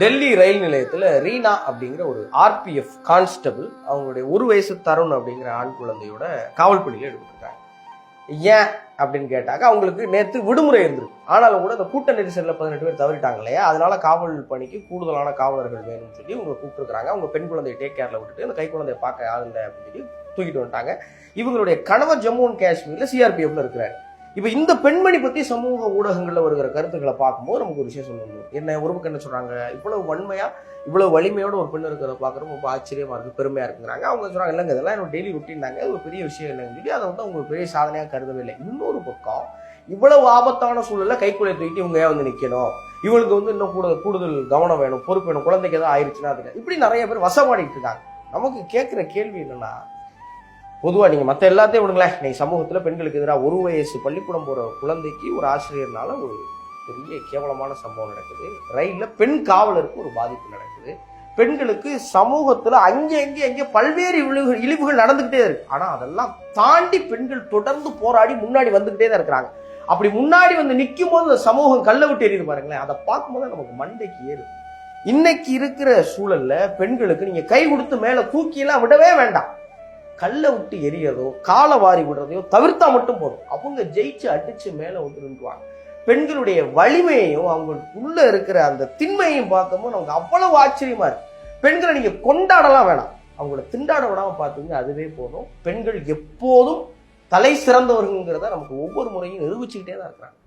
டெல்லி ரயில் நிலையத்தில் ரீனா அப்படிங்கிற ஒரு ஆர்பிஎஃப் கான்ஸ்டபிள் அவங்களுடைய ஒரு வயசு தருண் அப்படிங்கிற ஆண் குழந்தையோட காவல் பணியில் ஈடுபட்டிருக்காங்க. ஏன் அப்படின்னு கேட்டாக்க அவங்களுக்கு நேற்று விடுமுறை இருந்திருக்கு. ஆனாலும் கூட அந்த கூட்ட நெரிசலில் 18 பேர் தவறிட்டாங்க இல்லையா, அதனால காவல் பணிக்கு கூடுதலான காவலர்கள் வேணும்னு சொல்லி உங்களை கூப்பிட்டுருக்காங்க. அவங்க பெண் குழந்தையை டேக் கேர்ல விட்டுட்டு அந்த கை குழந்தையை பார்க்க ஆள் இல்லை அப்படின்னு சொல்லி தூக்கிட்டு வந்துட்டாங்க. இவங்களுடைய கணவர் ஜம்மு அண்ட் காஷ்மீர்ல சிஆர்பிஎஃப்ல இருக்கிறாரு. இப்போ இந்த பெண்மணி பற்றி சமூக ஊடகங்களில் வருகிற கருத்துக்களை பார்க்கும்போது நமக்கு ஒரு விஷயம் சொல்லணும். என்ன ஒரு பக்கம் என்ன சொல்றாங்க, இவ்வளவு வன்மையா இவ்வளவு வலிமையோட ஒரு பெண் இருக்கிறத பார்க்குறோம், ரொம்ப ஆச்சரியமா இருக்கு, பெருமையா இருக்குங்கிறாங்க. அவங்க சொல்றாங்க இல்லைங்க இதெல்லாம் என்னோட டெய்லி ரொட்டீன் தாங்க, ஒரு பெரிய விஷயம் இல்லைன்னு சொல்லி அதை வந்து அவங்க பெரிய சாதனையாக கருதவே இல்லை. இன்னொரு பக்கம் இவ்வளவு ஆபத்தான சூழல்ல கைக்குள்ளே தூக்கிட்டு இவங்க ஏன் வந்து நிற்கணும், இவங்களுக்கு வந்து இன்னும் கூடுதல் கவனம் வேணும், பொறுப்பு வேணும், குழந்தைக்கு ஏதாவது ஆயிடுச்சுன்னா அதுக்கு இப்படி நிறைய பேர் வசமாடிட்டு இருக்காங்க. நமக்கு கேட்குற கேள்வி என்னன்னா, பொதுவாக நீங்கள் மற்ற எல்லாத்தையும் விடுங்களேன், இன்னைக்கு சமூகத்தில் பெண்களுக்கு எதிராக ஒரு வயசு பள்ளிக்கூடம் போகிற குழந்தைக்கு ஒரு ஆசிரியர்னால ஒரு பெரிய கேவலமான சம்பவம் நடக்குது. ரயிலில் பெண் காவலருக்கு ஒரு பாதிப்பு நடக்குது. பெண்களுக்கு சமூகத்தில் அங்கே பல்வேறு இழிவுகள் நடந்துகிட்டே இருக்கு. ஆனால் அதெல்லாம் தாண்டி பெண்கள் தொடர்ந்து போராடி முன்னாடி வந்துகிட்டே தான் இருக்கிறாங்க. அப்படி முன்னாடி வந்து நிற்கும் போது அந்த சமூகம் கல்லை விட்டு எரியுது பாருங்களேன், அதை பார்க்கும்போது நமக்கு மண்டைக்கு ஏறுது. இன்னைக்கு இருக்கிற சூழல்ல பெண்களுக்கு நீங்க கை கொடுத்து மேல தூக்கியெல்லாம் விடவே வேண்டாம். கல்லை விட்டு எரியறதோ காலை வாரி விடுறதையோ தவிர்த்தா மட்டும் போதும். அவங்க ஜெயிச்சு அடிச்சு மேல வந்து நின்றுவாங்க. பெண்களுடைய வலிமையையும் அவங்களுக்குள்ள இருக்கிற அந்த திண்மையையும் பார்க்கும்போது நமக்கு அவ்வளவு ஆச்சரியமா இருக்கு. பெண்களை நீங்க கொண்டாடலாம் வேணாம், அவங்கள திண்டாட விடாம பார்த்தீங்க அதுவே போதும். பெண்கள் எப்போதும் தலை சிறந்தவர்கள்ங்கிறத நமக்கு ஒவ்வொரு முறையும் நிரூபிச்சுக்கிட்டே தான் இருக்கிறாங்க.